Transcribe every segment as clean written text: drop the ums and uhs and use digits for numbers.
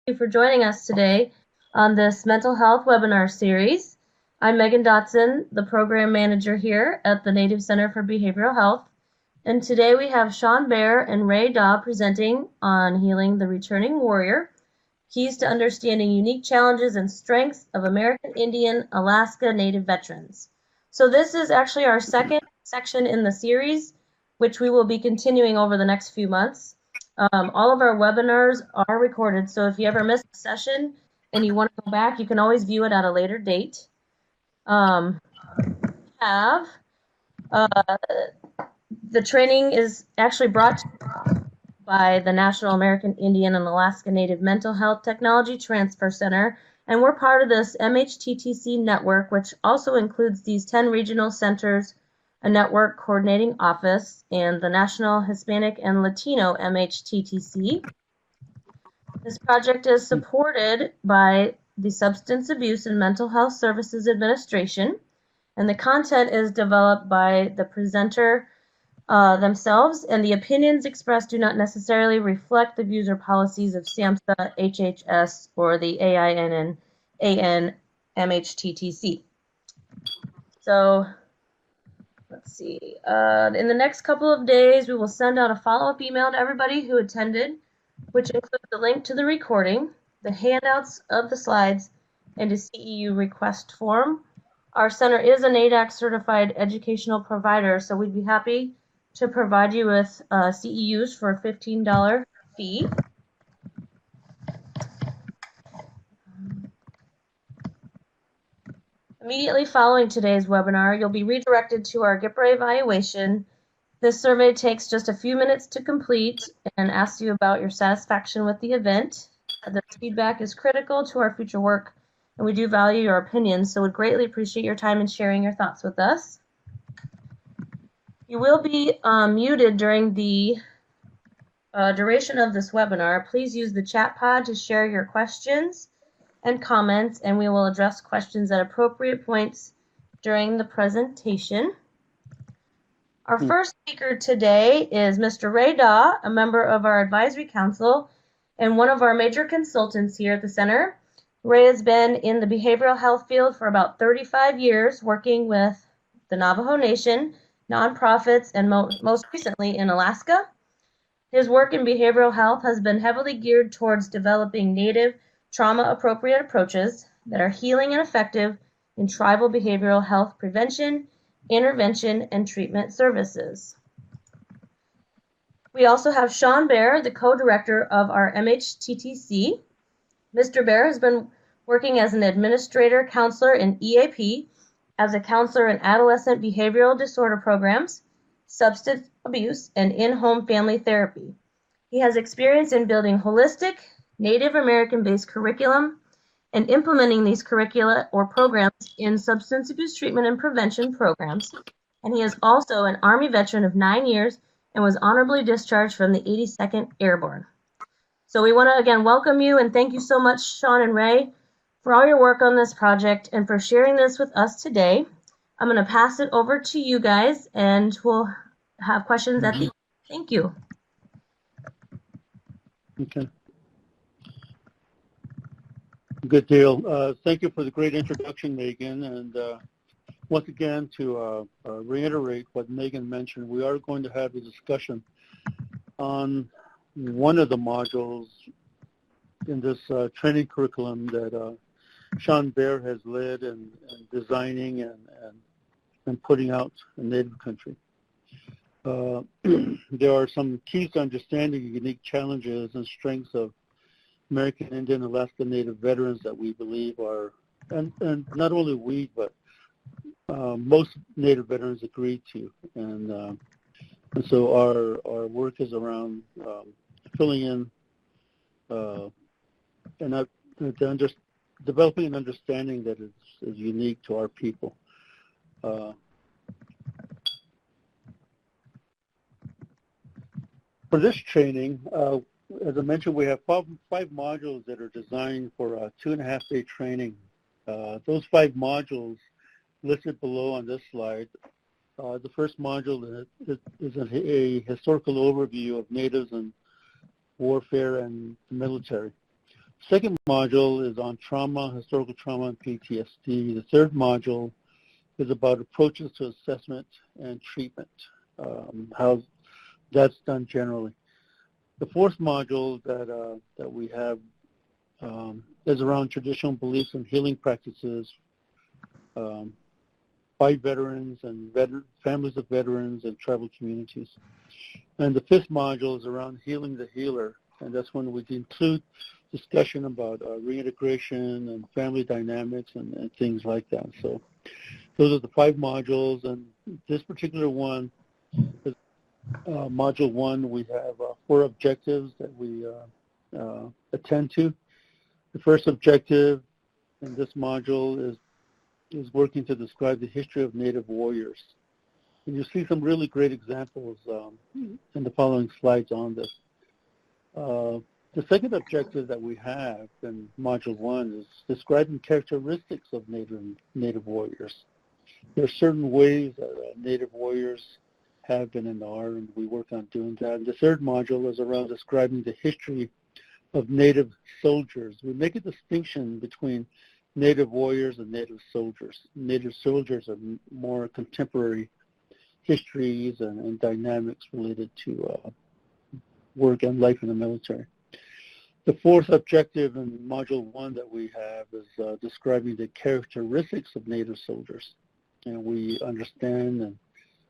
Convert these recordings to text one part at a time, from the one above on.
you for joining us today on this mental health webinar series. I'm Megan Dotson, the program manager here at the Native Center for Behavioral Health. And today we have Sean Bear and Ray Daw presenting on Healing the Returning Warrior, Keys to Understanding Unique Challenges and Strengths of American Indian Alaska Native Veterans. So this is actually our second section in the series, which we will be continuing over the next few months. All of our webinars are recorded, so if you ever miss a session and you want to go back, you can always view it at a later date. The training is actually brought to you by the National American Indian and Alaska Native Mental Health Technology Transfer Center, and we're part of this MHTTC network, which also includes these 10 regional centers, a network coordinating office, and the National Hispanic and Latino MHTTC. This project is supported by the Substance Abuse and Mental Health Services Administration, and the content is developed by the presenter themselves, and the opinions expressed do not necessarily reflect the views or policies of SAMHSA, HHS, or the AINN MHTTC. So let's see. In the next couple of days, we will send out a follow-up email to everybody who attended, which includes the link to the recording, the handouts of the slides, and a CEU request form. Our center is a NADAC certified educational provider, so we'd be happy to provide you with CEUs for a $15 fee. Immediately following today's webinar, you'll be redirected to our GIPRA evaluation. This survey takes just a few minutes to complete and asks you about your satisfaction with the event. This feedback is critical to our future work, and we do value your opinions, so we'd greatly appreciate your time and sharing your thoughts with us. You will be muted during the duration of this webinar. Please use the chat pod to share your questions and comments, and we will address questions at appropriate points during the presentation. Our first speaker today is Mr. Ray Daw, a member of our advisory council and one of our major consultants here at the center. Ray has been in the behavioral health field for about 35 years, working with the Navajo Nation, nonprofits, and most recently in Alaska. His work in behavioral health has been heavily geared towards developing Native trauma-appropriate approaches that are healing and effective in tribal behavioral health prevention, intervention, and treatment services. We also have Sean Bear, the co-director of our MHTTC. Mr. Bear has been working as an administrator counselor in EAP, as a counselor in adolescent behavioral disorder programs, substance abuse, and in-home family therapy. He has experience in building holistic, Native American-based curriculum and implementing these curricula or programs in substance abuse treatment and prevention programs. And he is also an Army veteran of 9 years and was honorably discharged from the 82nd Airborne. So we want to again welcome you and thank you so much, Sean and Ray, for all your work on this project and for sharing this with us today. I'm going to pass it over to you guys and we'll have questions at the end. Thank you. Okay. Good deal. Thank you for the great introduction, Megan. And once again, to reiterate what Megan mentioned, we are going to have a discussion on one of the modules in this training curriculum that Sean Bear has led and designing and putting out in Native country. There are some keys to understanding unique challenges and strengths of American Indian Alaska Native veterans that we believe are, and not only we, but most Native veterans agree to. And so our work is around filling in and developing an understanding that is unique to our people. For this training, as I mentioned, we have five modules that are designed for a 2.5-day training. Those 5 modules listed below on this slide. The first module is a historical overview of Natives and warfare and the military. Second module is on trauma, historical trauma, and PTSD. The third module is about approaches to assessment and treatment, how that's done generally. The fourth module that we have is around traditional beliefs and healing practices by veterans and families of veterans and tribal communities. And the fifth module is around healing the healer, and that's when we include discussion about reintegration and family dynamics and things like that. So those are the 5 modules, and this particular one is module 1. We have 4 objectives that we attend to. The first objective in this module is working to describe the history of Native warriors. And you'll see some really great examples in the following slides on this. The second objective that we have in Module 1 is describing characteristics of Native warriors. There are certain ways that Native warriors have been and are, and we work on doing that. And the third module is around describing the history of Native soldiers. We make a distinction between Native warriors and Native soldiers. Native soldiers are more contemporary histories and dynamics related to work and life in the military. The fourth objective in Module 1 that we have is describing the characteristics of Native soldiers. And we understand, and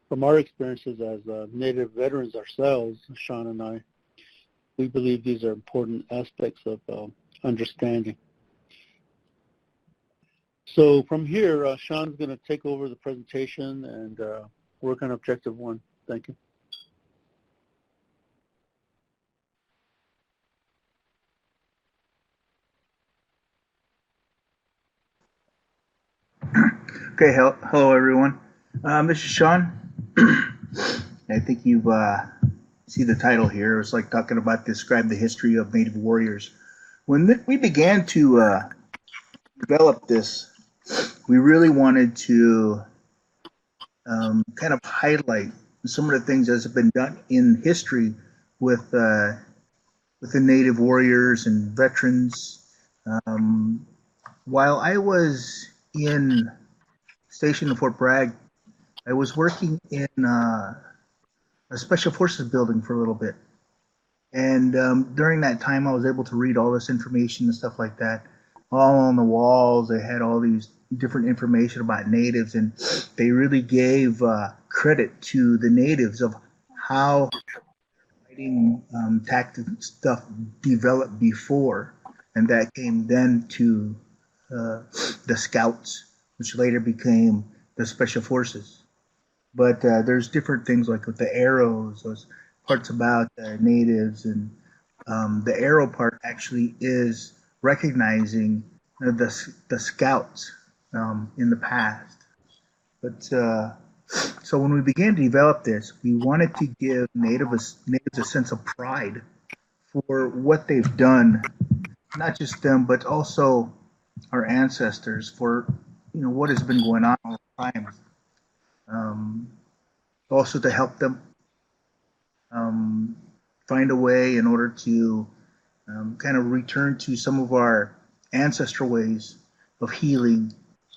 from our experiences as Native veterans ourselves, Sean and I, we believe these are important aspects of understanding. So from here, Sean's going to take over the presentation and work on Objective 1. Thank you. Okay, hello everyone. This is Sean. I think you've see the title here. It's like talking about describe the history of Native warriors. When we began to develop this, we really wanted to kind of highlight some of the things that have been done in history with the Native warriors and veterans. While I was stationed in Fort Bragg, I was working in a special forces building for a little bit. And during that time, I was able to read all this information and stuff like that. All on the walls, they had all these different information about natives, and they really gave credit to the natives of how fighting tactic stuff developed before. And that came then to the scouts, which later became the special forces. But there's different things like with the arrows, those parts about the natives, and the arrow part actually is recognizing the scouts in the past. But so when we began to develop this, we wanted to give natives a sense of pride for what they've done, not just them, but also our ancestors, for what has been going on all the time. Also to help them find a way in order to kind of return to some of our ancestral ways of healing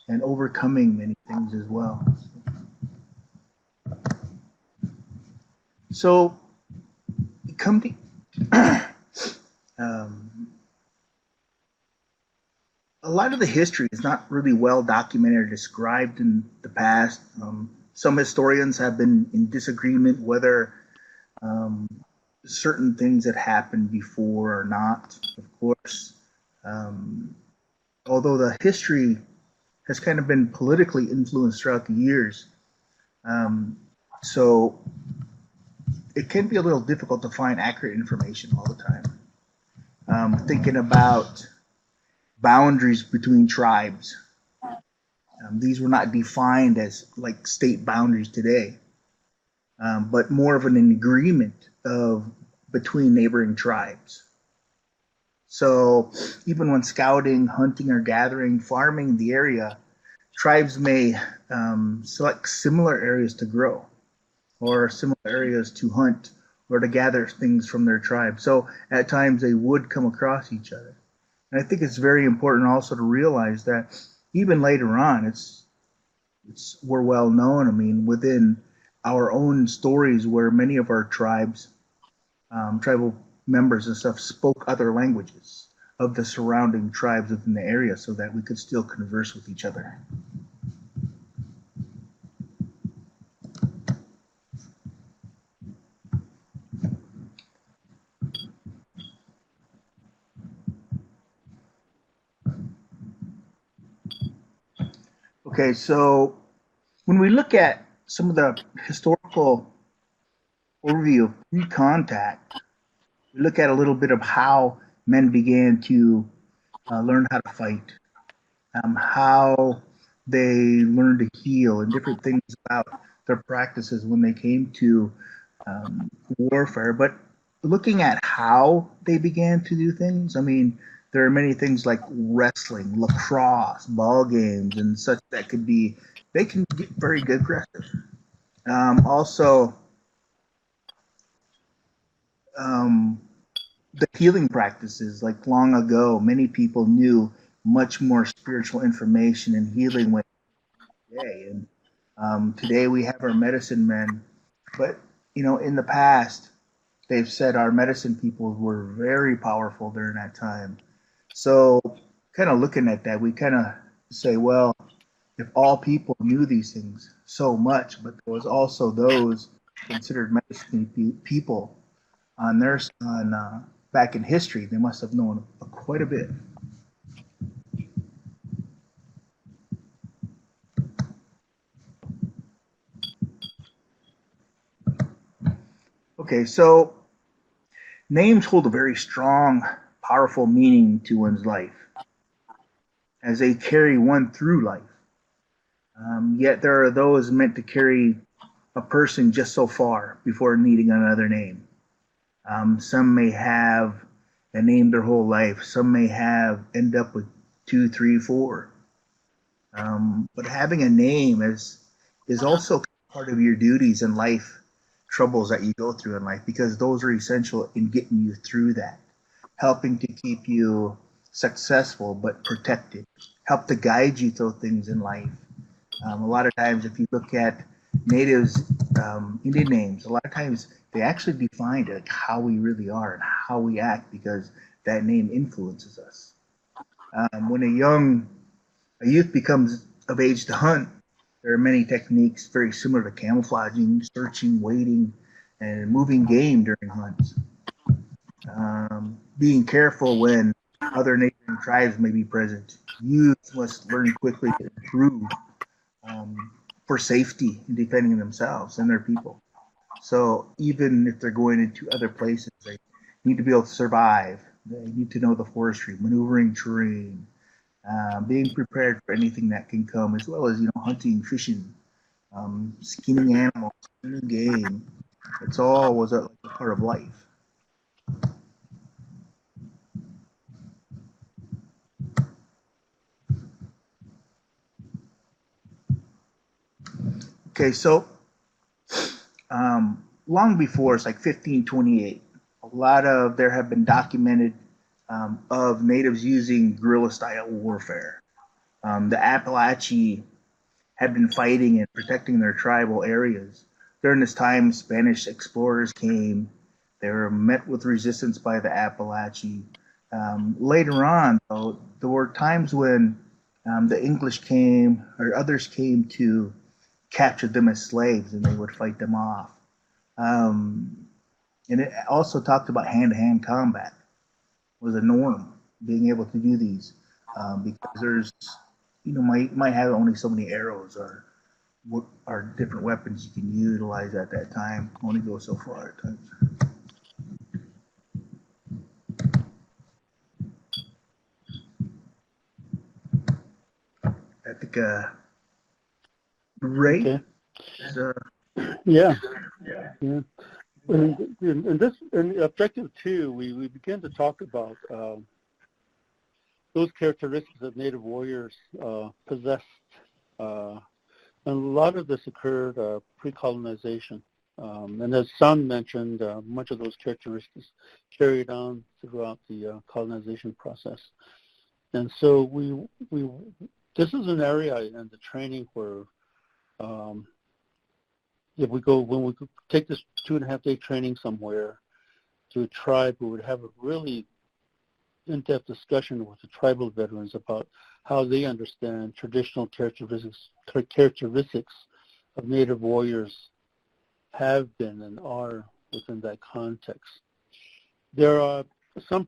and overcoming many things as well. So come to a lot of the history is not really well documented or described in the past. Some historians have been in disagreement whether certain things had happened before or not. Of course, although the history has kind of been politically influenced throughout the years, so it can be a little difficult to find accurate information all the time. Thinking about boundaries between tribes. These were not defined as like state boundaries today, but more of an agreement between neighboring tribes. So even when scouting, hunting, or gathering, farming the area, tribes may select similar areas to grow, or similar areas to hunt, or to gather things from their tribe. So at times they would come across each other. And I think it's very important also to realize that even later on, we're well known. I mean, within our own stories, where many of our tribal members and stuff spoke other languages of the surrounding tribes within the area, so that we could still converse with each other. Okay, so when we look at some of the historical overview of pre-contact, we look at a little bit of how men began to learn how to fight, how they learned to heal, and different things about their practices when they came to warfare. But looking at how they began to do things, I mean, there are many things like wrestling, lacrosse, ball games, and such that they can get very aggressive. Also, um, the healing practices, like long ago, many people knew much more spiritual information and healing way today. And today we have our medicine men, but in the past, they've said our medicine people were very powerful during that time. So, kind of looking at that, we kind of say, well, if all people knew these things so much, but there was also those considered medicine people on their on back in history, they must have known quite a bit. Okay, so names hold a very strong, powerful meaning to one's life as they carry one through life. Yet there are those meant to carry a person just so far before needing another name. Some may have a name their whole life. Some may have end up with two, three, four. But having a name is also part of your duties in life, troubles that you go through in life, because those are essential in getting you through that, helping to keep you successful but protected, help to guide you through things in life. A lot of times, if you look at natives, Indian names, a lot of times they actually define like how we really are and how we act because that name influences us. When a youth becomes of age to hunt, there are many techniques very similar to camouflaging, searching, waiting, and moving game during hunts. Being careful when other neighboring tribes may be present. Youths must learn quickly to improve um, for safety and defending themselves and their people. So even if they're going into other places, they need to be able to survive. They need to know the forestry, maneuvering terrain, being prepared for anything that can come, as well as hunting, fishing, skinning animals, skinning game. It's all was a part of life. Okay, so long before it's like 1528, a lot of there have been documented of natives using guerrilla style warfare. The Appalachian had been fighting and protecting their tribal areas. During this time, Spanish explorers came. They were met with resistance by the Appalachian. Later on, though, there were times when the English came or others came to capture them as slaves and they would fight them off. Um, and it also talked about hand-to-hand combat was a norm, being able to do these because there's, might have only so many arrows or what are different weapons you can utilize at that time. Only go so far at times. I think Ray. Okay. Uh, Yeah. Yeah. In objective 2, we begin to talk about those characteristics that Native warriors possessed. And a lot of this occurred pre-colonization. And as Sun mentioned, much of those characteristics carried on throughout the colonization process. And so this is an area in the training where when we take this 2.5-day training somewhere to a tribe, we would have a really in-depth discussion with the tribal veterans about how they understand traditional characteristics of Native warriors have been and are within that context. There are some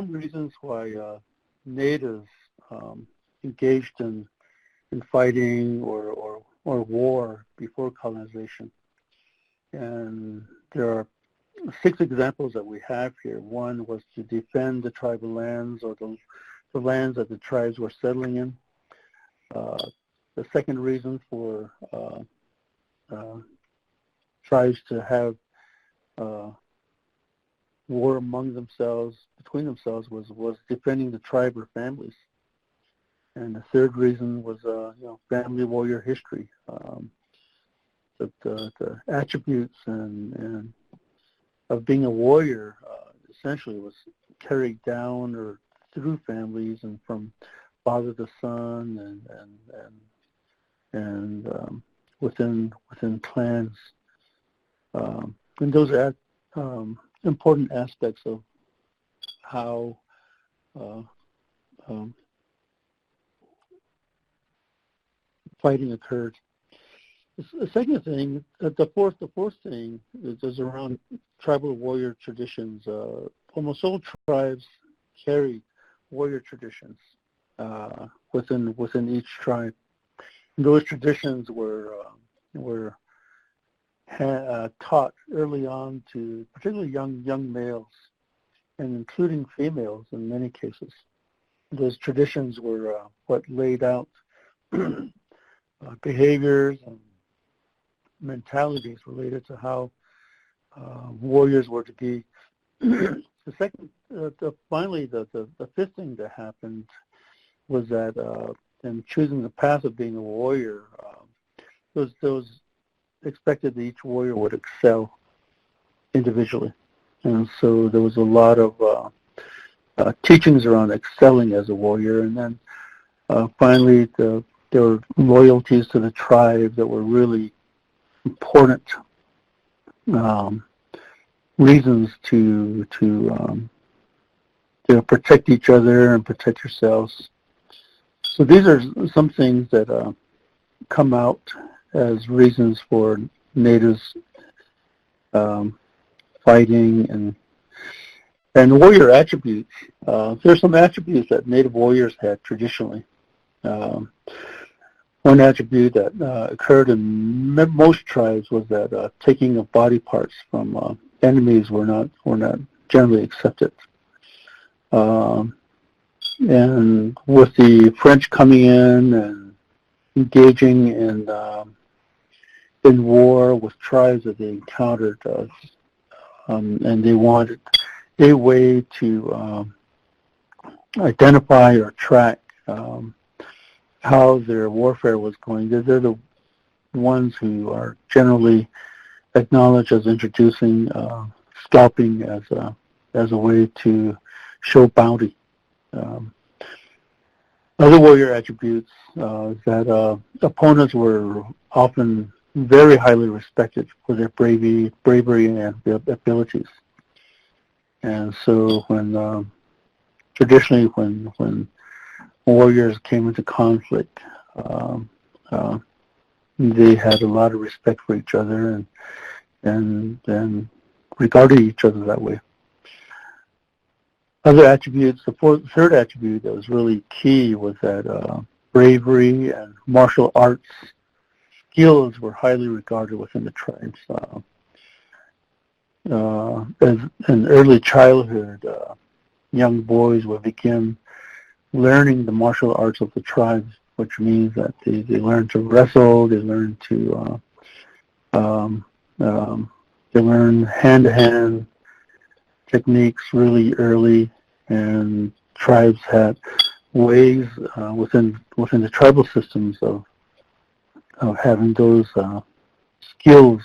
reasons why Natives engaged in fighting or war before colonization, and there are 6 examples that we have here. One was to defend the tribal lands or the lands that the tribes were settling in. The second reason for tribes to have war between themselves was defending the tribe or families. And the third reason was family warrior history. The attributes and of being a warrior essentially was carried down or through families and from father to son and within clans. And those are important aspects of how fighting occurred. The second thing, the fourth thing is around tribal warrior traditions. Almost all tribes carry warrior traditions within each tribe. And those traditions were taught early on to particularly young males, and including females in many cases. Those traditions were what laid out behaviors and mentalities related to how warriors were to be. Finally, the fifth thing that happened was that in choosing the path of being a warrior, those expected that each warrior would excel individually. And so there was a lot of teachings around excelling as a warrior. And then finally, there were loyalties to the tribe that were really important reasons to protect each other and protect yourselves. So these are some things that come out as reasons for Natives fighting and warrior attributes. There are some attributes that Native warriors had traditionally. One attribute that occurred in most tribes was that taking of body parts from enemies were not generally accepted. And with the French coming in and engaging in war with tribes that they encountered, and they wanted a way to identify or track how their warfare was going. They're the ones who are generally acknowledged as introducing scalping as a way to show bounty. Other warrior attributes that opponents were often very highly respected for their bravery and abilities. And so traditionally when warriors came into conflict, they had a lot of respect for each other and regarded each other that way. Other attributes, the third attribute that was really key was that bravery and martial arts skills were highly regarded within the tribes. As in early childhood, young boys would begin learning the martial arts of the tribes, which means that they learn to wrestle, they learn to they learn hand-to-hand techniques really early, and tribes had ways within the tribal systems of having those skills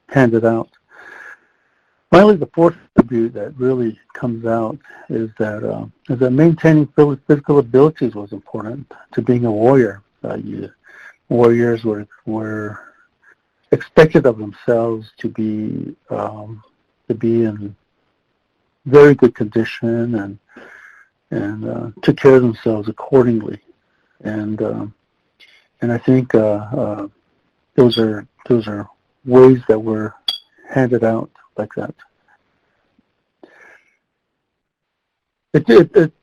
handed out. Finally, the fourth attribute that really comes out is that maintaining physical abilities was important to being a warrior. Warriors were expected of themselves to be in very good condition and took care of themselves accordingly. And I think those are ways that were handed out like that.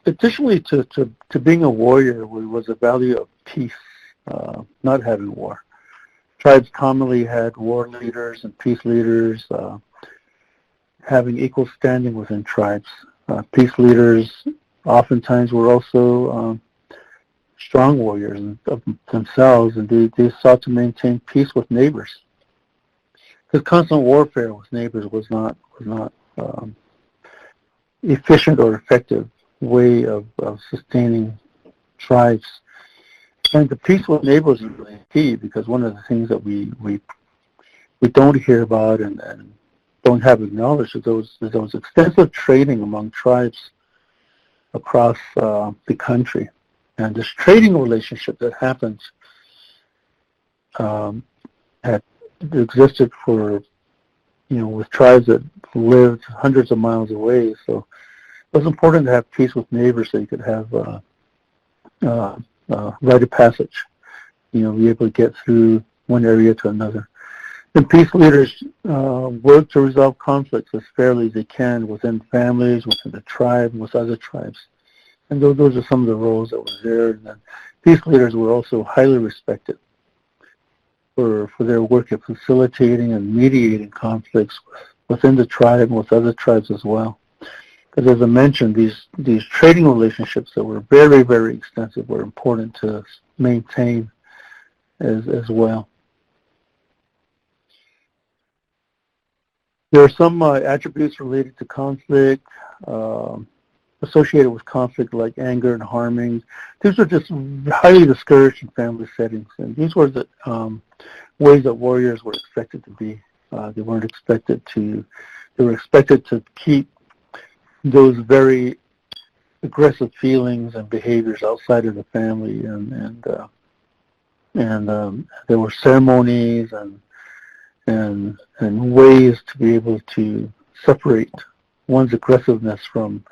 Additionally to being a warrior was a value of peace, not having war. Tribes commonly had war leaders and peace leaders, having equal standing within tribes. Peace leaders oftentimes were also strong warriors of themselves, and they sought to maintain peace with neighbors. Because constant warfare with neighbors was not efficient or effective way of sustaining tribes. And the peace with neighbors is really key, because one of the things that we don't hear about and don't have acknowledged is those extensive trading among tribes across the country. And this trading relationship that happens had existed for, with tribes that lived hundreds of miles away. So it was important to have peace with neighbors so you could have rite of passage, be able to get through one area to another. And peace leaders work to resolve conflicts as fairly as they can within families, within the tribe, and with other tribes. And those are some of the roles that were there. And then peace leaders were also highly respected for their work at facilitating and mediating conflicts within the tribe and with other tribes as well. Because as I mentioned, these trading relationships that were very, very extensive were important to maintain as well. There are some attributes related to conflict, associated with conflict, like anger and harming. These were just highly discouraged in family settings, and these were the ways that warriors were expected to be. They were expected to keep those very aggressive feelings and behaviors outside of the family, and there were ceremonies and ways to be able to separate one's aggressiveness from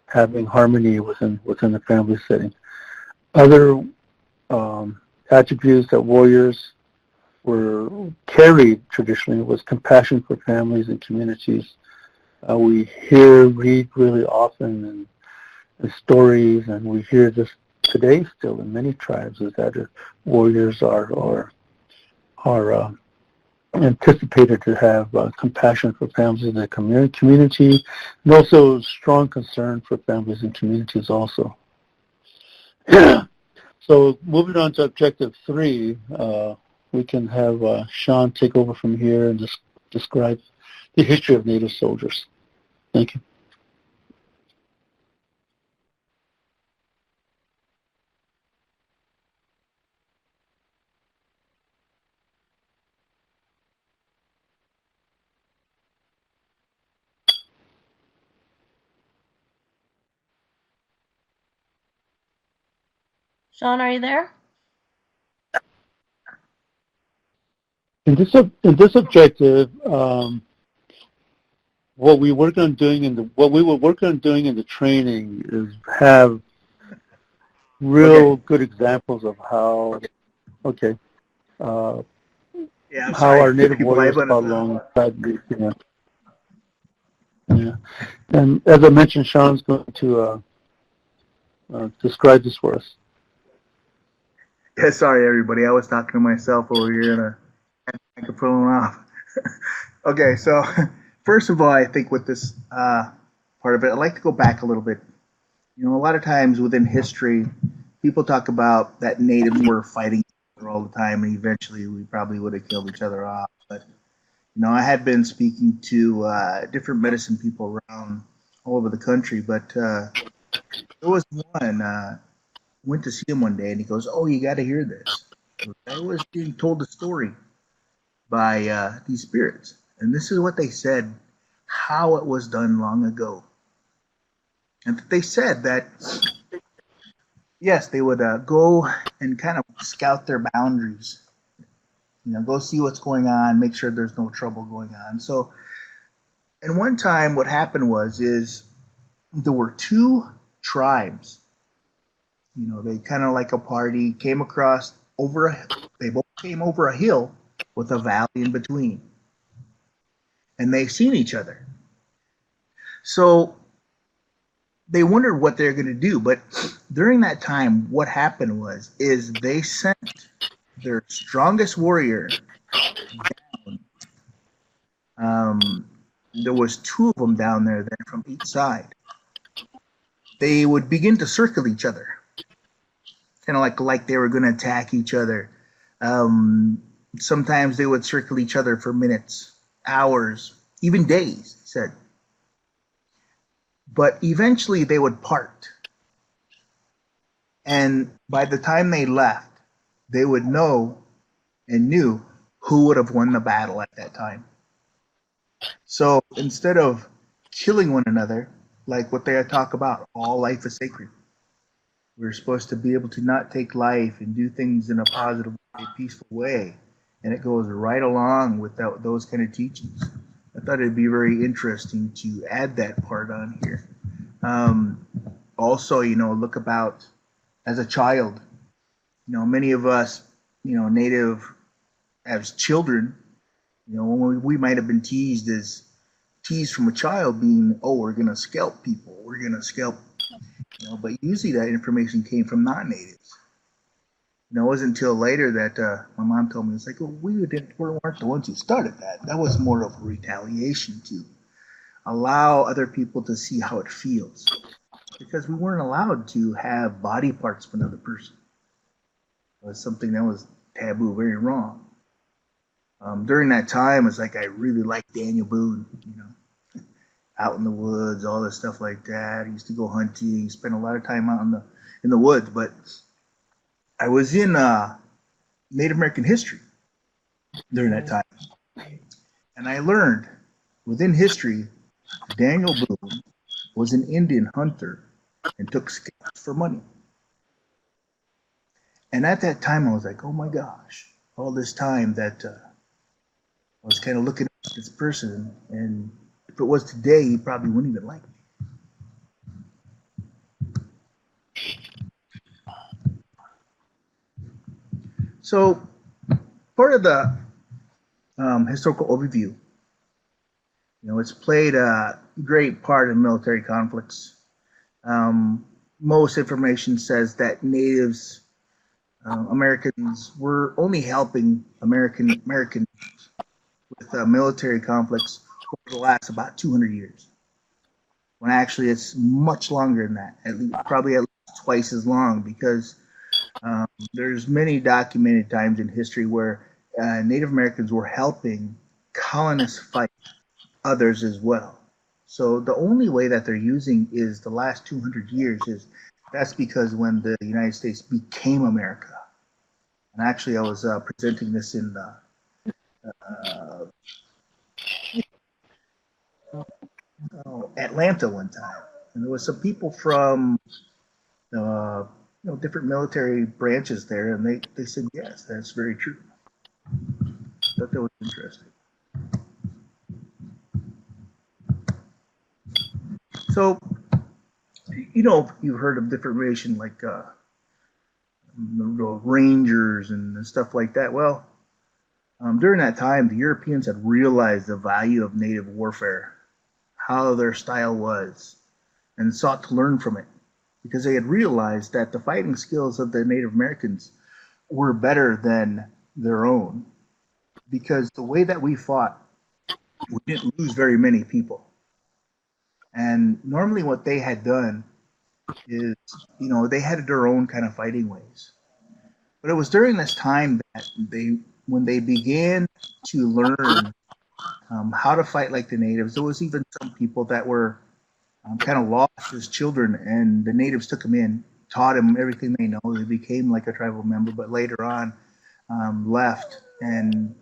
having harmony within the family setting. Other attributes that warriors were carried traditionally was compassion for families and communities. We read really often in stories, and we hear this today still in many tribes, is that warriors are anticipated to have compassion for families in their community, and also strong concern for families and communities also. So moving on to objective 3, we can have Sean take over from here and just describe the history of Native soldiers. Thank you. Sean, are you there? In this objective, what we were working on doing in the training is have real good examples of how how our Native warriors fought alongside these. Yeah. And as I mentioned, Sean's going to describe this for us. Yeah, sorry everybody. I was talking to myself over here and a microphone off. Okay, so first of all, I think with this part of it, I'd like to go back a little bit. A lot of times within history, people talk about that natives were fighting all the time, and eventually we probably would have killed each other off. But I had been speaking to different medicine people around all over the country, but there was one. Went to see him one day, and he goes, "Oh, you got to hear this." I was being told a story by these spirits. And this is what they said, how it was done long ago. And they said that, yes, they would go and kind of scout their boundaries, go see what's going on, make sure there's no trouble going on. So, and one time what happened is there were two tribes, they kind of like a party, came across they both came over a hill with a valley in between. And they seen each other. So they wondered what they're going to do. But during that time, what happened is they sent their strongest warrior down. There was two of them down there then from each side. They would begin to circle each other, kind of like they were going to attack each other. Sometimes they would circle each other for minutes, hours, even days, he said. But eventually they would part. And by the time they left, they would know and knew who would have won the battle at that time. So instead of killing one another, like what they talk about, all life is sacred. We're supposed to be able to not take life and do things in a positive way, peaceful way. And it goes right along with those kind of teachings. I thought it'd be very interesting to add that part on here. Also, look about as a child, many of us, Native as children, when we might have been teased from a child being, oh, we're going to scalp people. We're going to scalp, but usually that information came from non-natives. It wasn't until later that my mom told me, it's like, well, we weren't the ones who started that. That was more of a retaliation to allow other people to see how it feels. Because we weren't allowed to have body parts of another person. It was something that was taboo, very wrong. During that time, it's like I really liked Daniel Boone, out in the woods, all this stuff like that. I used to go hunting, spend a lot of time out in the woods, but I was in Native American history during that time. And I learned within history, Daniel Boone was an Indian hunter and took scalps for money. And at that time, I was like, oh my gosh, all this time that I was kind of looking at this person, and if it was today, he probably wouldn't even like me. So part of the historical overview, it's played a great part in military conflicts. Most information says that Natives, Americans, were only helping Americans with military conflicts over the last about 200 years. When actually it's much longer than that, probably at least twice as long, because there's many documented times in history where Native Americans were helping colonists fight others as well. So the only way that they're using is the last 200 years that's because when the United States became America. And actually I was presenting this in Atlanta one time. And there was some people from different military branches there, and they said, yes, that's very true. I thought that was interesting. So, you've heard of different information like rangers and stuff like that. Well, during that time, the Europeans had realized the value of native warfare, how their style was, and sought to learn from it, because they had realized that the fighting skills of the Native Americans were better than their own. Because the way that we fought, we didn't lose very many people. And normally what they had done is, they had their own kind of fighting ways. But it was during this time that when they began to learn how to fight like the natives, there was even some people that were kind of lost as children, and the natives took them in, taught them everything they know. They became like a tribal member, but later on left and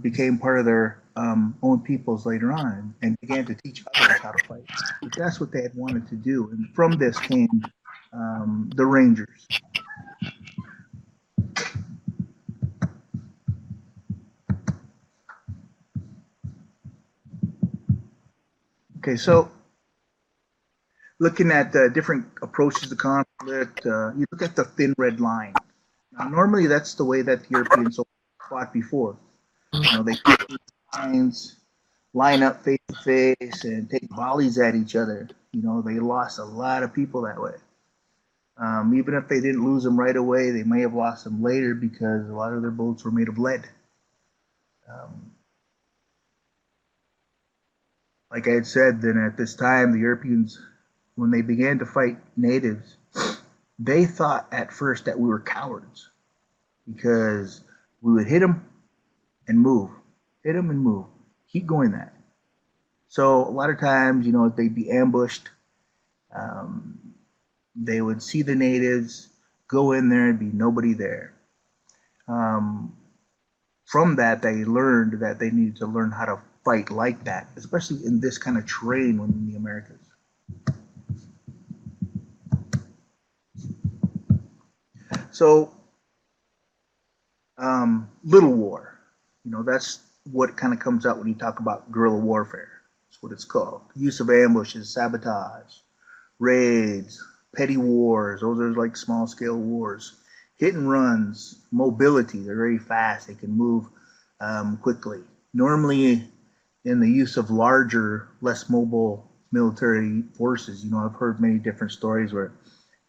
became part of their own peoples later on and began to teach others how to fight. But that's what they had wanted to do. And from this came the Rangers. Okay, so looking at different approaches to conflict, you look at the thin red line. Now, normally, that's the way that the Europeans fought before. They put lines, line up face to face, and take volleys at each other. They lost a lot of people that way. Even if they didn't lose them right away, they may have lost them later because a lot of their boats were made of lead. Like I had said, then at this time, the Europeans, when they began to fight natives, they thought at first that we were cowards because we would hit them and move, hit them and move, keep going that. So a lot of times, they'd be ambushed. They would see the natives, go in there, and be nobody there. From that, they learned that they needed to learn how to fight like that, especially in this kind of terrain in the Americas. So, little war, that's what kind of comes out when you talk about guerrilla warfare. That's what it's called. Use of ambushes, sabotage, raids, petty wars. Those are like small scale wars. Hit and runs, mobility. They're very fast. They can move quickly. Normally, in the use of larger, less mobile military forces, I've heard many different stories where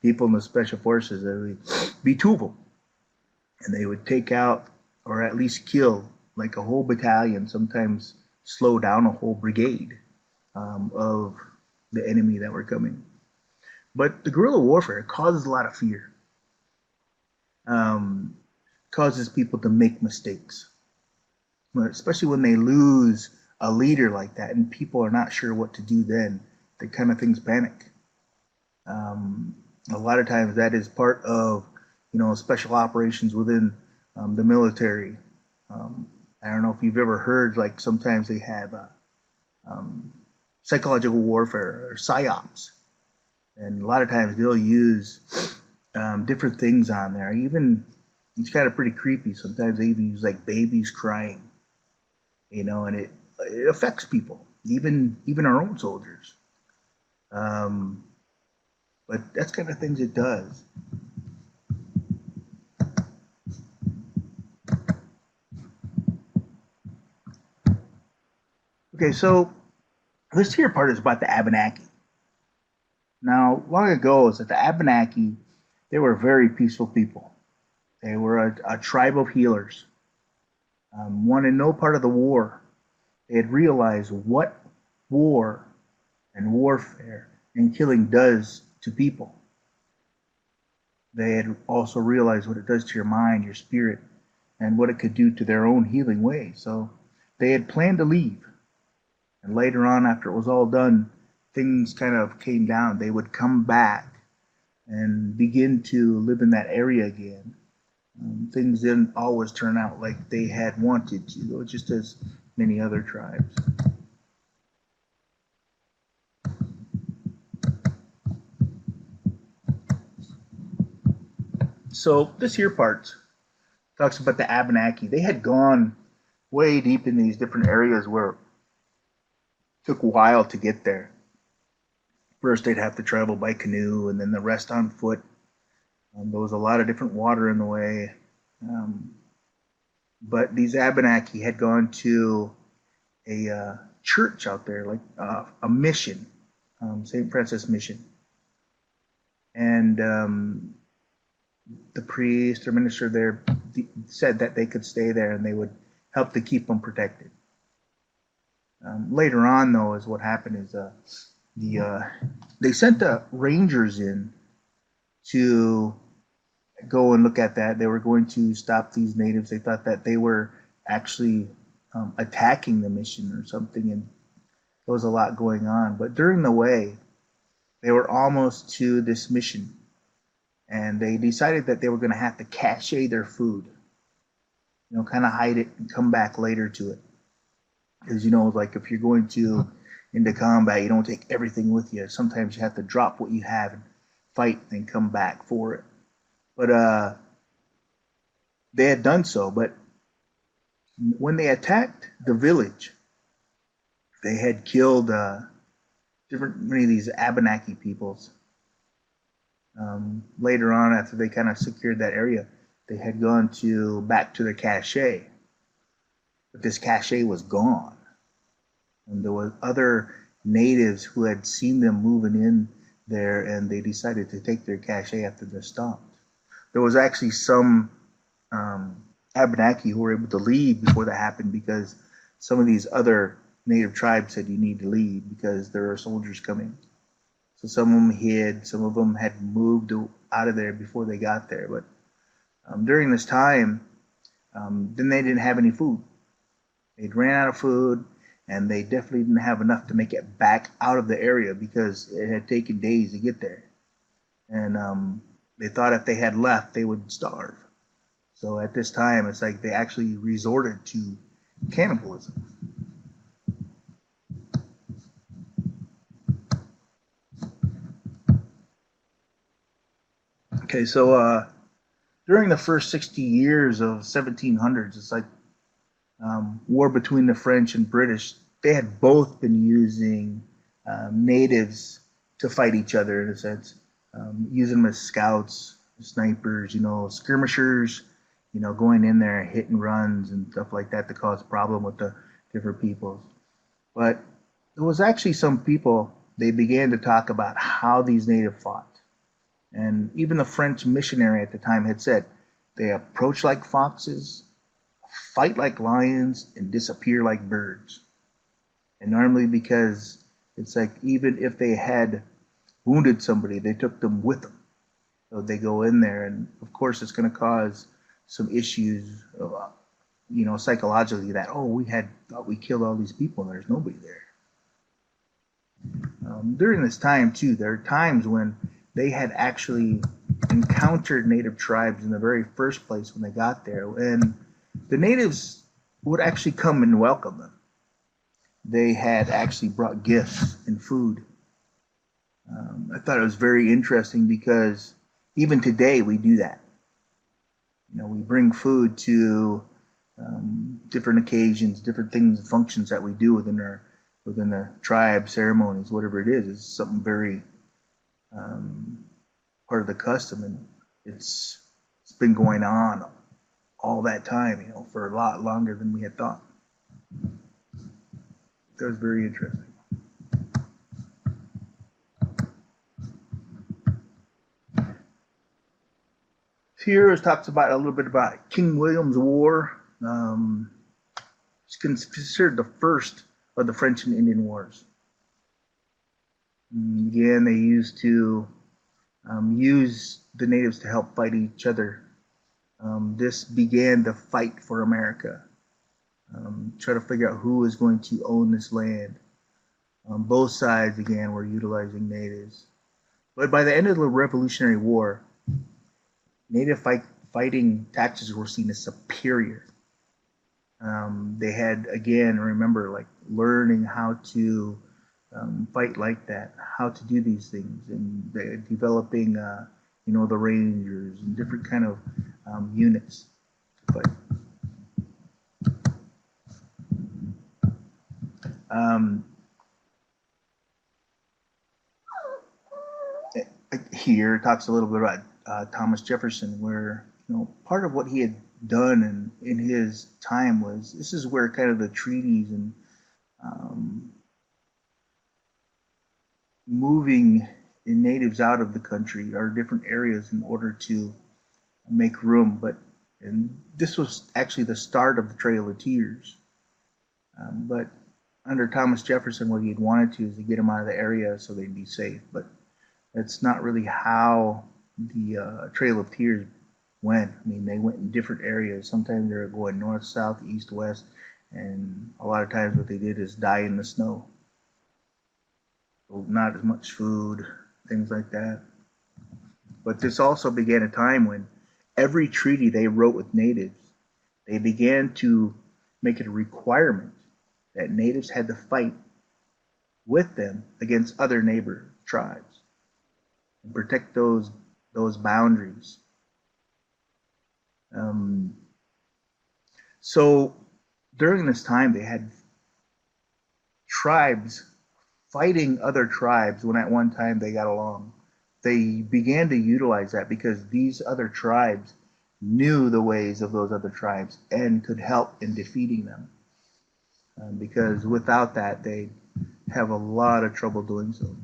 people in the special forces, they would be two of them, and they would take out or at least kill like a whole battalion, sometimes slow down a whole brigade of the enemy that were coming. But the guerrilla warfare causes a lot of fear. Causes people to make mistakes, especially when they lose a leader like that and people are not sure what to do. Then the kind of things panic. A lot of times that is part of special operations within the military. I don't know if you've ever heard, like sometimes they have psychological warfare or psyops, and a lot of times they'll use different things on there. Even it's kind of pretty creepy. Sometimes they even use like babies crying, and it affects people, even our own soldiers. But that's kind of things it does. Okay, so this here part is about the Abenaki. Now, long ago, is that the Abenaki, they were very peaceful people. They were a tribe of healers. Wanted no part of the war. They had realized what war and warfare and killing does to people. They had also realized what it does to your mind, your spirit, and what it could do to their own healing way. So they had planned to leave. And later on, after it was all done, things kind of came down. They would come back and begin to live in that area again. Things didn't always turn out like they had wanted to, though, just as many other tribes. So this here part talks about the Abenaki. They had gone way deep in these different areas where it took a while to get there. First, they'd have to travel by canoe, and then the rest on foot. There was a lot of different water in the way. But these Abenaki had gone to a church out there, like a mission, St. Francis Mission. And the priest or minister there said that they could stay there and they would help to keep them protected. Later on, though, is what happened is they sent the rangers in to go and look at that. They were going to stop these natives. They thought that they were actually attacking the mission or something, and there was a lot going on. But during the way, they were almost to this mission, and they decided that they were going to have to cache their food. kind of hide it and come back later to it. Because, like if you're going to into combat, you don't take everything with you. Sometimes you have to drop what you have and fight and come back for it. But they had done so. But when they attacked the village, they had killed many of these Abenaki peoples. Later on, after they kind of secured that area, they had gone back to their cache, but this cache was gone, and there were other natives who had seen them moving in there, and they decided to take their cache after they stopped. There was actually some Abenaki who were able to leave before that happened because some of these other native tribes said you need to leave because there are soldiers coming. So some of them hid, some of them had moved out of there before they got there. But during this time, then they didn't have any food. They'd ran out of food, and they definitely didn't have enough to make it back out of the area because it had taken days to get there. And they thought if they had left, they would starve. So at this time, it's like they actually resorted to cannibalism. Okay, so during the first 60 years of 1700s, it's like war between the French and British. They had both been using natives to fight each other in a sense, using them as scouts, snipers, skirmishers, going in there, hit and runs and stuff like that to cause a problem with the different peoples. But there was actually some people, they began to talk about how these natives fought. And even the French missionary at the time had said they approach like foxes, fight like lions, and disappear like birds. And normally, because it's like even if they had wounded somebody, they took them with them. So they go in there, and of course, it's going to cause some issues, psychologically that, we thought we killed all these people, and there's nobody there. During this time, too, there are times when they had actually encountered native tribes in the very first place when they got there, and the natives would actually come and welcome them. They had actually brought gifts and food. I thought it was very interesting because even today we do that. We bring food to different occasions, different things, functions that we do within the tribe, ceremonies, whatever it is. It's something very part of the custom, and it's been going on all that time, for a lot longer than we had thought. That was very interesting. Here it talks about a little bit about King William's War. It's considered the first of the French and Indian Wars. Again, they used to use the natives to help fight each other. This began the fight for America. Try to figure out who is going to own this land. Both sides, again, were utilizing natives. But by the end of the Revolutionary War, native fighting tactics were seen as superior. They had, again, remember, like learning how to fight like that, how to do these things, and developing, the Rangers and different kind of units to fight. Here it talks a little bit about Thomas Jefferson, where part of what he had done in his time was, this is where kind of the treaties and moving in natives out of the country or different areas in order to make room. And this was actually the start of the Trail of Tears. But under Thomas Jefferson, what he had wanted to is to get them out of the area so they'd be safe. But that's not really how the Trail of Tears went. I mean, they went in different areas. Sometimes they were going north, south, east, west, and a lot of times what they did is die in the snow. So not as much food, things like that. But this also began a time when every treaty they wrote with natives they began to make it a requirement that natives had to fight with them against other neighbor tribes and protect those boundaries. So during this time, they had tribes fighting other tribes when at one time they got along. They began to utilize that because these other tribes knew the ways of those other tribes and could help in defeating them. Because without that, they have a lot of trouble doing so.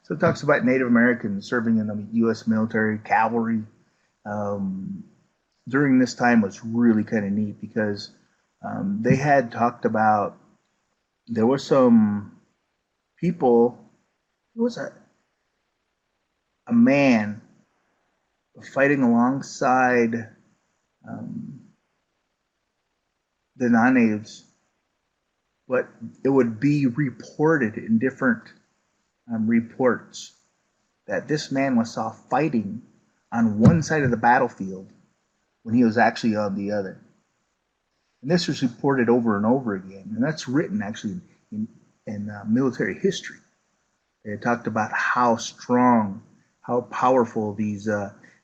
So it talks about Native Americans serving in the U.S. military, cavalry. During this time was really kind of neat because they had talked about, there were some people, it was a man fighting alongside the non-natives, but it would be reported in different reports that this man was saw fighting on one side of the battlefield when he was actually on the other. And this was reported over and over again, and that's written actually in military history. They talked about how strong, how powerful these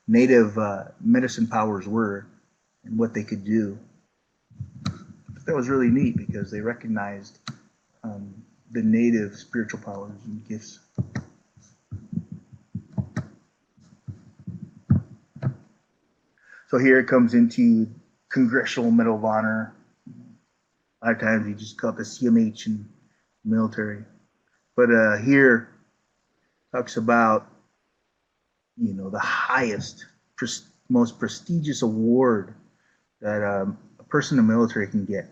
native medicine powers were and what they could do. That was really neat because they recognized the native spiritual powers and gifts. So here it comes into Congressional Medal of Honor. A lot of times you just call it the CMH in military. But here talks about, the highest, most prestigious award that a person in the military can get.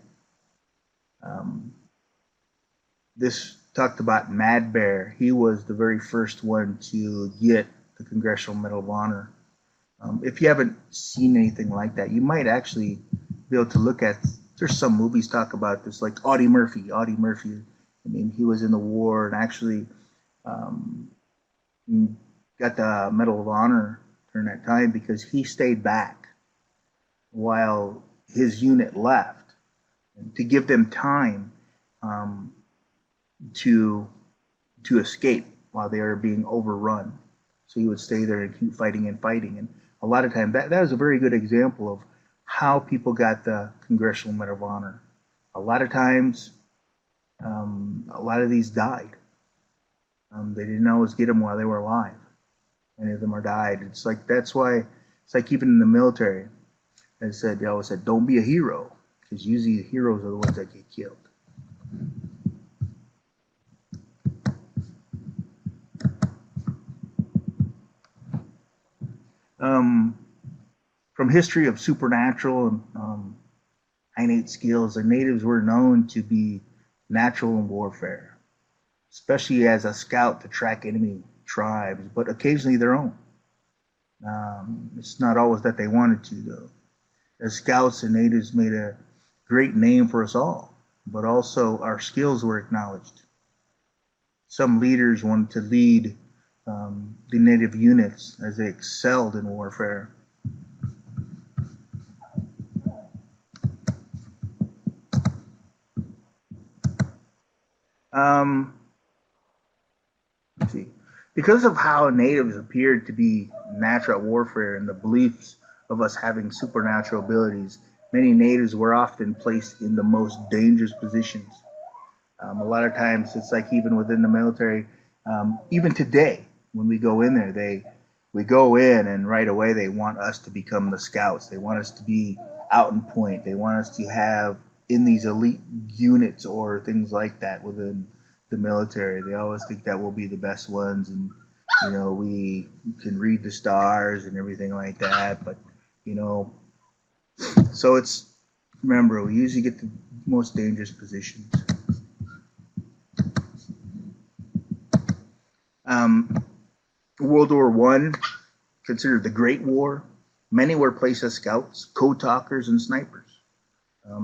This talked about Mad Bear. He was the very first one to get the Congressional Medal of Honor. If you haven't seen anything like that, you might actually be able to look at, there's some movies talk about this, like Audie Murphy. Audie Murphy, I mean, he was in the war and actually got the Medal of Honor during that time because he stayed back while his unit left to give them time to escape while they were being overrun. So he would stay there and keep fighting and fighting. And a lot of times, that was a very good example of how people got the Congressional Medal of Honor. A lot of times, a lot of these died. They didn't always get them while they were alive. Many of them are died. It's like, that's why it's like keeping in the military. They always said, don't be a hero, because usually the heroes are the ones that get killed. From history of supernatural and innate skills, the natives were known to be natural in warfare, especially as a scout to track enemy tribes, but occasionally their own. It's not always that they wanted to, though. As scouts, the natives made a great name for us all, but also our skills were acknowledged. Some leaders wanted to lead the native units as they excelled in warfare. Let's see. Because of how natives appeared to be natural at warfare and the beliefs of us having supernatural abilities, many natives were often placed in the most dangerous positions. A lot of times, it's like even within the military, even today, when we go in there, we go in and right away they want us to become the scouts. They want us to be out in point. They want us to have in these elite units or things like that within the military. They always think that we'll be the best ones, and we can read the stars and everything like that. But so remember, we usually get the most dangerous positions. World War I, considered the Great War, many were placed as scouts, code talkers, and snipers.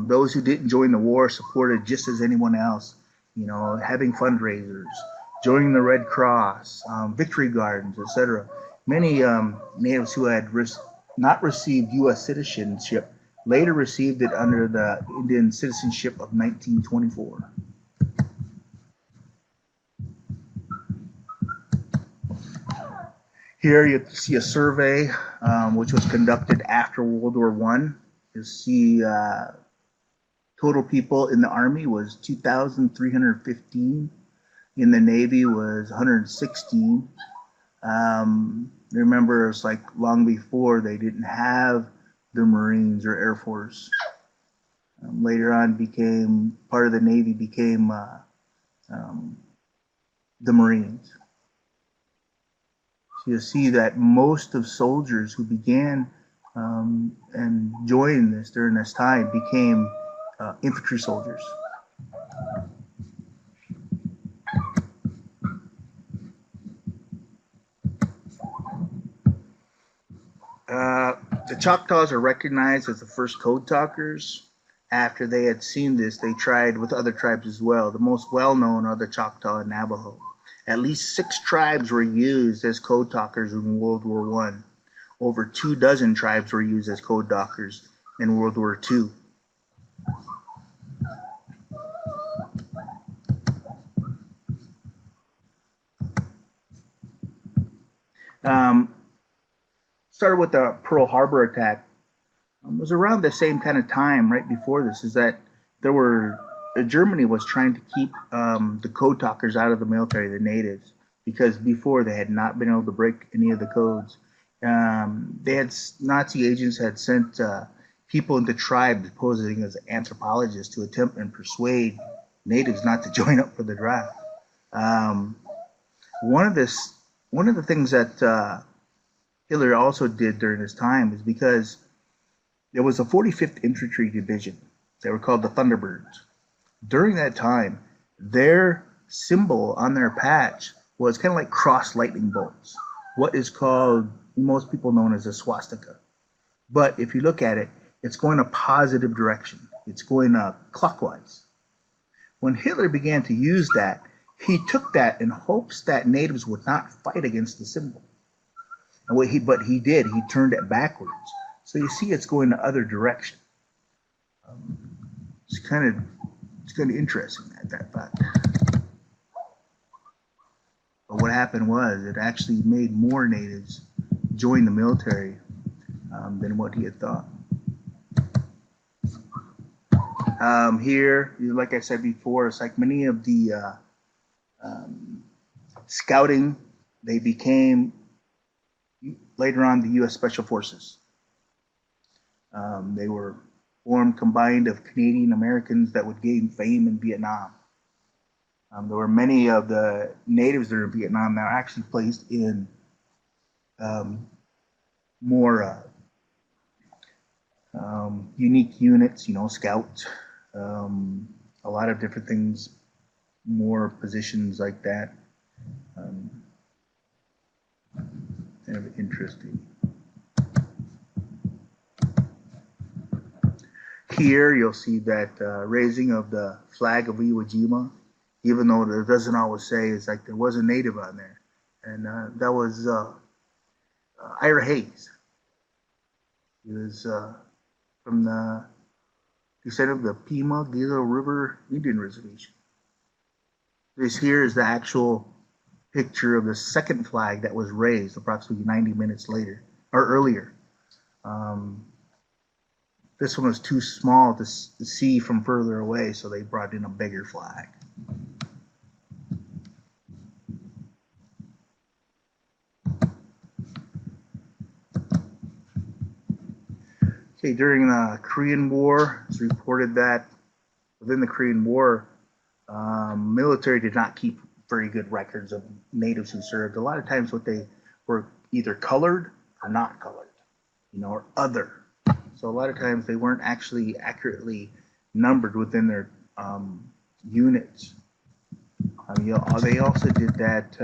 Those who didn't join the war supported just as anyone else, having fundraisers, joining the Red Cross, victory gardens, etc. Many natives who had not received U.S. citizenship later received it under the Indian Citizenship of 1924. Here you see a survey which was conducted after World War I. You see total people in the Army was 2,315. In the Navy was 116. Remember, it's like long before they didn't have the Marines or Air Force. Later on, became part of the Navy became the Marines. So you see that most of soldiers who began and joined this during this time became infantry soldiers. The Choctaws are recognized as the first code talkers. After they had seen this, they tried with other tribes as well. The most well-known are the Choctaw and Navajo. At least 6 tribes were used as code talkers in World War I. Over 24 tribes were used as code talkers in World War II. Started with the Pearl Harbor attack. It was around the same kind of time, right before this, is that there were Germany was trying to keep the code talkers out of the military, the natives, because before they had not been able to break any of the codes. They had Nazi agents had sent people into tribes posing as anthropologists to attempt and persuade natives not to join up for the draft. One of the things that Hitler also did during this time is because there was a 45th Infantry Division. They were called the Thunderbirds. During that time, their symbol on their patch was kind of like cross lightning bolts, what is called, most people known as a swastika. But if you look at it, it's going a positive direction. It's going clockwise. When Hitler began to use that, he took that in hopes that natives would not fight against the symbol. And but he did. He turned it backwards. So you see, it's going the other direction. It's kind of interesting that fact. But what happened was it actually made more natives join the military than what he had thought. Here, like I said before, it's like many of the scouting, they became later on the U.S. Special Forces. They were combined of Canadian Americans that would gain fame in Vietnam. There were many of the natives that are in Vietnam that are actually placed in more unique units, scouts, a lot of different things, more positions like that. Kind of interesting. Here you'll see that raising of the flag of Iwo Jima, even though it doesn't always say, it's like there was a native on there. And that was Ira Hayes. He was from the descendant of the Pima Gila River Indian Reservation. This here is the actual picture of the second flag that was raised approximately 90 minutes later, or earlier. This one was too small to see from further away, so they brought in a bigger flag. Okay, during the Korean War, it's reported that within the Korean War, military did not keep very good records of natives who served. A lot of times what they were either colored or not colored, or other. So a lot of times they weren't actually accurately numbered within their units. They also did that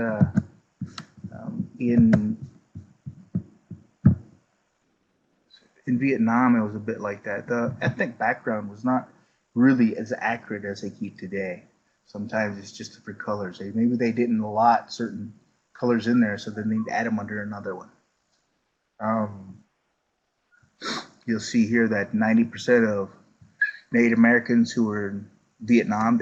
in Vietnam. It was a bit like that. The ethnic background was not really as accurate as they keep today. Sometimes it's just different colors. Maybe they didn't allot certain colors in there, so then they add them under another one. Um, you'll see here that 90% of Native Americans who were in Vietnam,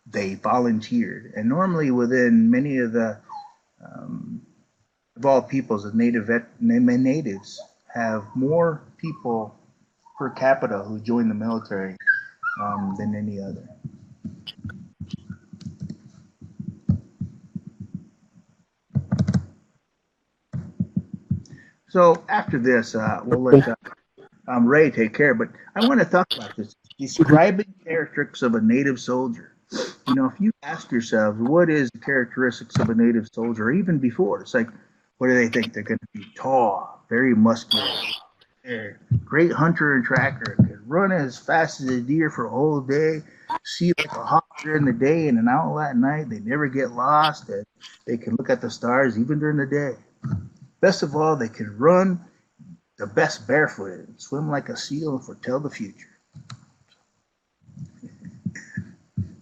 they volunteered, and normally within many of the of all peoples, the natives have more people per capita who join the military than any other. So after this, we'll let Ray take care. But I want to talk about this: describing characteristics of a native soldier. You know, if you ask yourselves, what is the characteristics of a native soldier, even before, it's like, what do they think? They're going to be tall, very muscular, great hunter and tracker, can run as fast as a deer for a whole day, see like a hawk during the day and an owl at night. They never get lost. They can look at the stars even during the day. Best of all, they can run the best barefooted, swim like a seal, and foretell the future.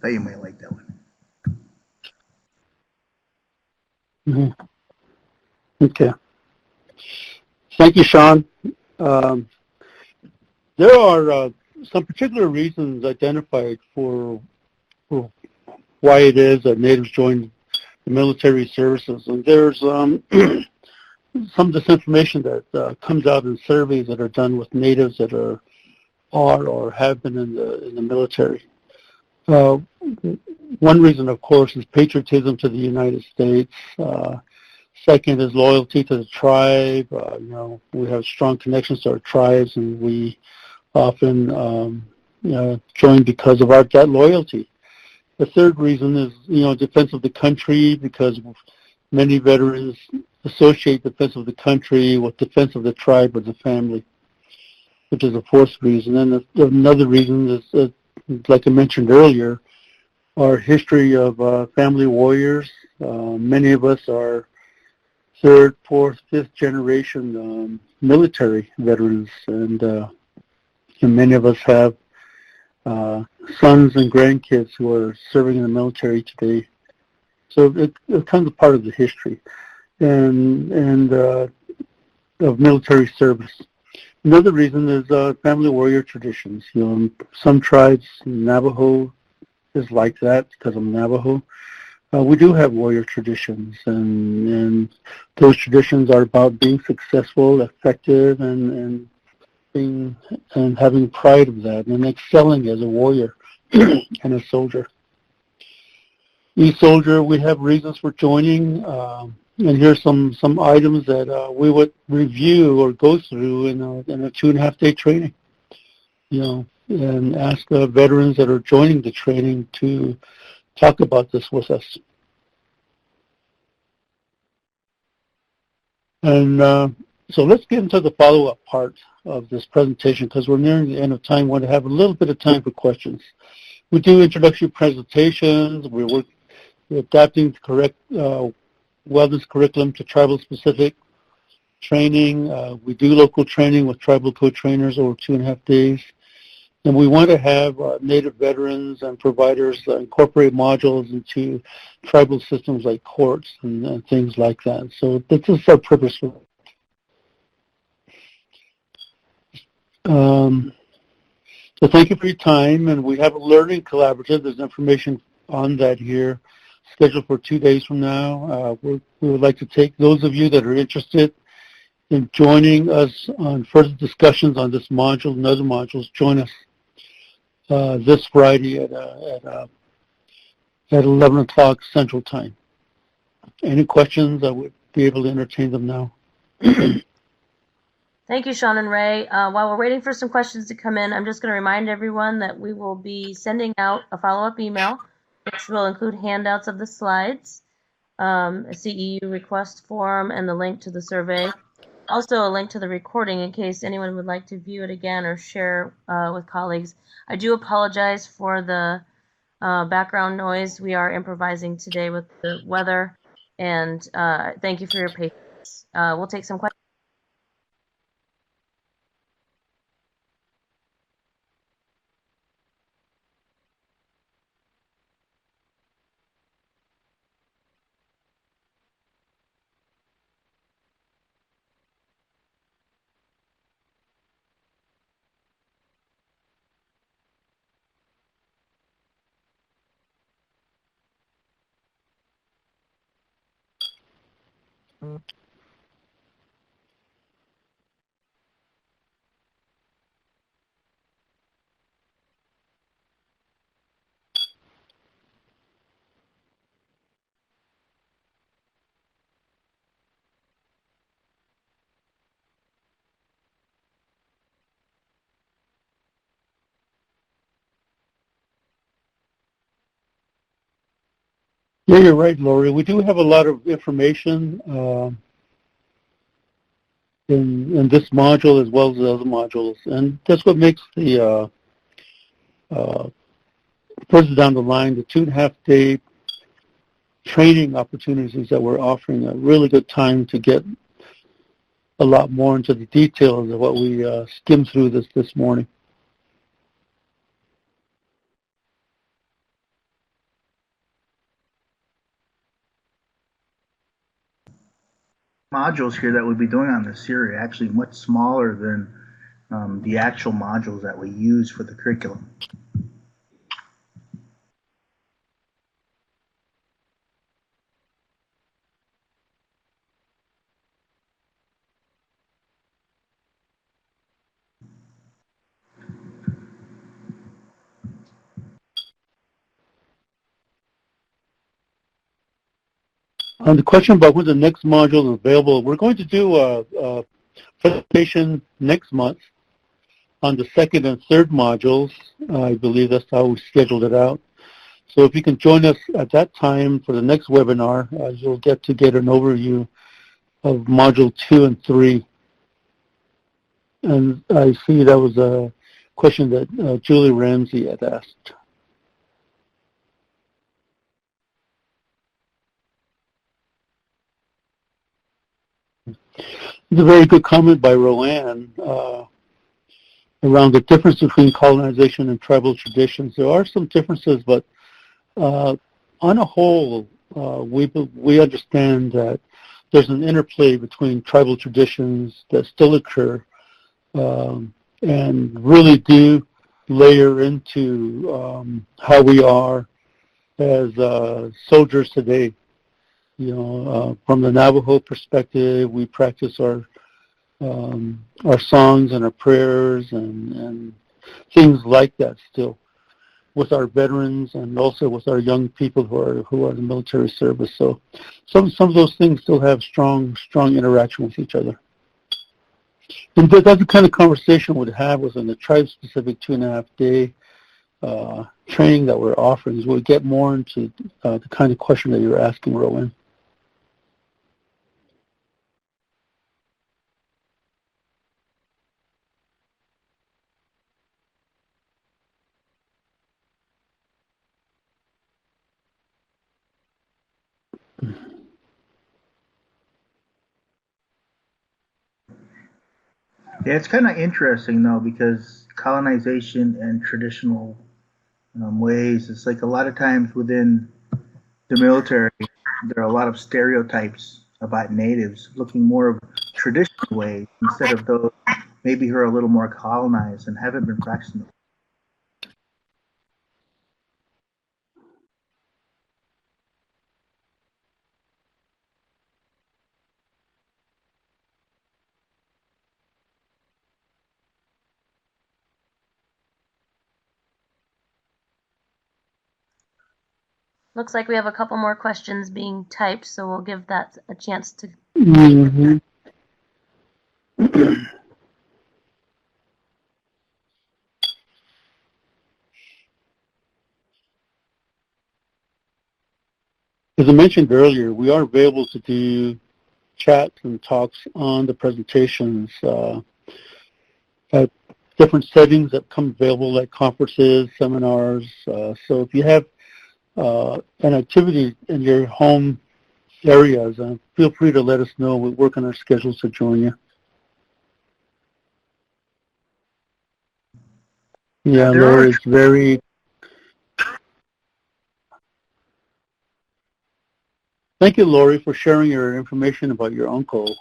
Thought you might like that one. Mm-hmm. Okay. Thank you, Sean. There are some particular reasons identified for why it is that natives join the military services, and there's some disinformation that comes out in surveys that are done with natives that are or have been in the military. One reason, of course, is patriotism to the United States. Second is loyalty to the tribe. We have strong connections to our tribes, and we often join because of that loyalty. The third reason is, defense of the country, because many veterans associate defense of the country with defense of the tribe or the family, which is the fourth reason. And another reason is, like I mentioned earlier, our history of family warriors. Many of us are third, fourth, fifth generation military veterans, and many of us have sons and grandkids who are serving in the military today. So it becomes a part of the history and of military service. Another reason is family warrior traditions. Some tribes, Navajo is like that because I'm Navajo. We do have warrior traditions, and those traditions are about being successful, effective, and having pride of that, and excelling as a warrior and a soldier. Each soldier, we have reasons for joining, and here's some items that we would review or go through in a 2.5-day training. And ask the veterans that are joining the training to talk about this with us. And so let's get into the follow-up part of this presentation, because we're nearing the end of time. We want to have a little bit of time for questions. We do introductory presentations. We're adapting the correct wellness curriculum to tribal-specific training. We do local training with tribal co-trainers over 2.5 days. And we want to have Native veterans and providers incorporate modules into tribal systems like courts and things like that. So this is our purpose. So thank you for your time. And we have a learning collaborative. There's information on that here, scheduled for 2 days from now. We would like to take those of you that are interested in joining us on further discussions on this module and other modules. Join us this Friday at 11 o'clock Central Time. Any questions? I would be able to entertain them now. Thank you, Sean and Ray. While we're waiting for some questions to come in, I'm just going to remind everyone that we will be sending out a follow-up email, which will include handouts of the slides, a CEU request form, and the link to the survey. Also, a link to the recording in case anyone would like to view it again or share with colleagues. I do apologize for the background noise. We are improvising today with the weather, and thank you for your patience. We'll take some questions. Yeah, you're right, Lori. We do have a lot of information in this module as well as the other modules, and that's what makes the further down the line, the 2.5-day training opportunities that we're offering a really good time to get a lot more into the details of what we skimmed through this morning. Modules here that we'll be doing on this series are actually much smaller than the actual modules that we use for the curriculum. On the question about when the next module is available, we're going to do a presentation next month on the second and third modules. I believe that's how we scheduled it out. So if you can join us at that time for the next webinar, you'll get to get an overview of Module 2 and 3. And I see that was a question that Julie Ramsey had asked. It's a very good comment by Roanne around the difference between colonization and tribal traditions. There are some differences, but on a whole, we understand that there's an interplay between tribal traditions that still occur and really do layer into how we are as soldiers today. You know, from the Navajo perspective, we practice our songs and our prayers and things like that still with our veterans and also with our young people who are in the military service. So some of those things still have strong interaction with each other. And that's the kind of conversation we'd have within the tribe-specific 2.5-day training that we're offering, is we'll get more into the kind of question that you're asking, Rowan. Yeah, it's kind of interesting though, because colonization and traditional ways, it's like a lot of times within the military, there are a lot of stereotypes about natives looking more of traditional ways instead of those maybe who are a little more colonized and haven't been practicing it. Looks like we have a couple more questions being typed, so we'll give that a chance to. Mm-hmm. As I mentioned earlier, we are available to do chats and talks on the presentations at different settings that come available, like conferences, seminars. So if you have an activity in your home areas, feel free to let us know. We work on our schedules to join you. Yeah, Laura, it's very... Thank you, Lori, for sharing your information about your uncle.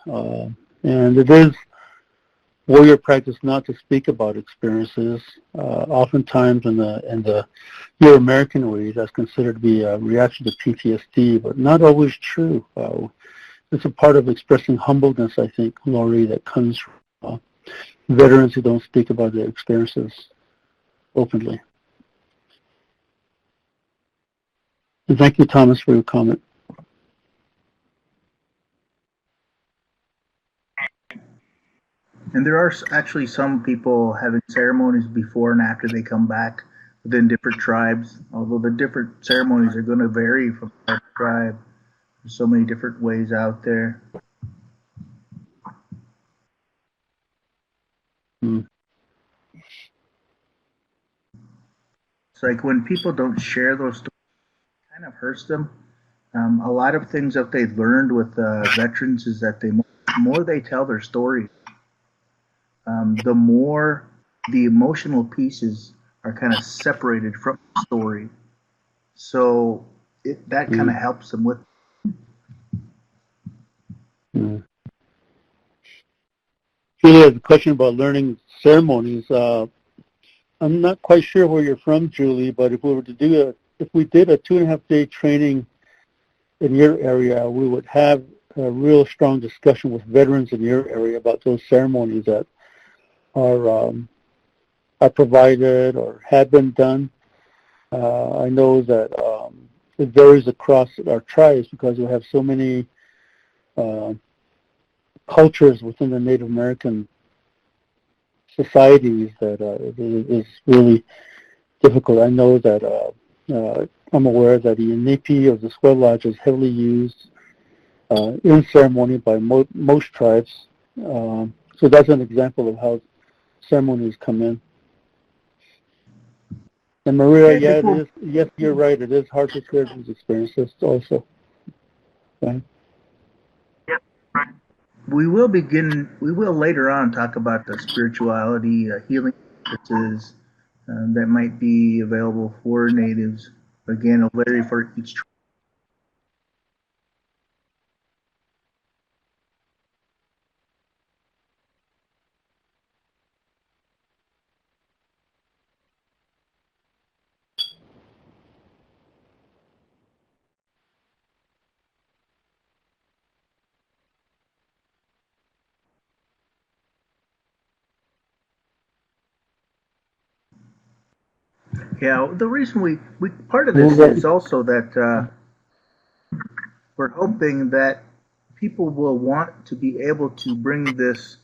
And it is warrior practice not to speak about experiences. Oftentimes in the Euro-American way, that's considered to be a reaction to PTSD, but not always true. it's a part of expressing humbleness, I think, Lori, that comes from veterans who don't speak about their experiences openly. And thank you, Thomas, for your comment. And there are actually some people having ceremonies before and after they come back within different tribes, although the different ceremonies are going to vary from tribe to tribe. There's so many different ways out there. It's like when people don't share those stories, it kind of hurts them. A lot of things that they've learned with veterans is that the more they tell their story, the more the emotional pieces are kind of separated from the story. So that kind of helps them with. Julia, the question about learning ceremonies. I'm not quite sure where you're from, Julie, but if we did a 2.5-day training in your area, we would have a real strong discussion with veterans in your area about those ceremonies that are provided or have been done. I know that it varies across our tribes because we have so many cultures within the Native American societies that it is really difficult. I know that I'm aware that the inipi of the sweat lodge is heavily used in ceremony by most tribes. So that's an example of how ceremonies come in. And Maria, yes, you're right. It is hard to share these experiences also. Okay. We will later on talk about the spirituality, healing practices that might be available for natives. Again, it'll vary for each tribe. Yeah, the reason we part of this is also that we're hoping that people will want to be able to bring this,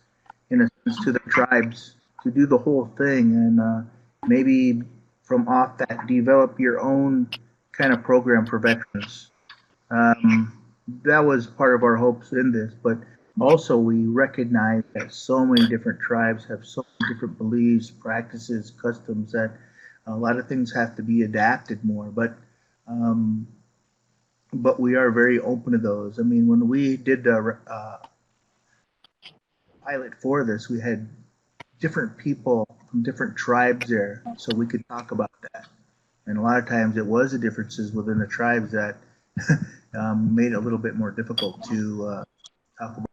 in a sense, to their tribes to do the whole thing, and maybe from off that develop your own kind of program for veterans. Um, that was part of our hopes in this, but also we recognize that so many different tribes have so many different beliefs, practices, customs that a lot of things have to be adapted more. Um, but we are very open to those. I mean, when we did the pilot for this, we had different people from different tribes there, so we could talk about that. And a lot of times it was the differences within the tribes that made it a little bit more difficult to talk about.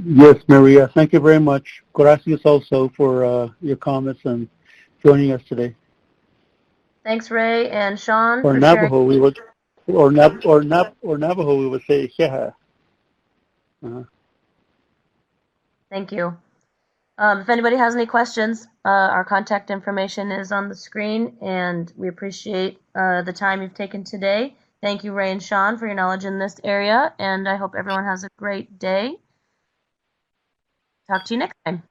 Yes, Maria. Thank you very much. Gracias also for your comments and joining us today. Thanks, Ray and Sean, Or for sharing. Navajo, Navajo, we would say Sheha. Thank you. If anybody has any questions, our contact information is on the screen, and we appreciate the time you've taken today. Thank you, Ray and Sean, for your knowledge in this area, and I hope everyone has a great day. Talk to you next time.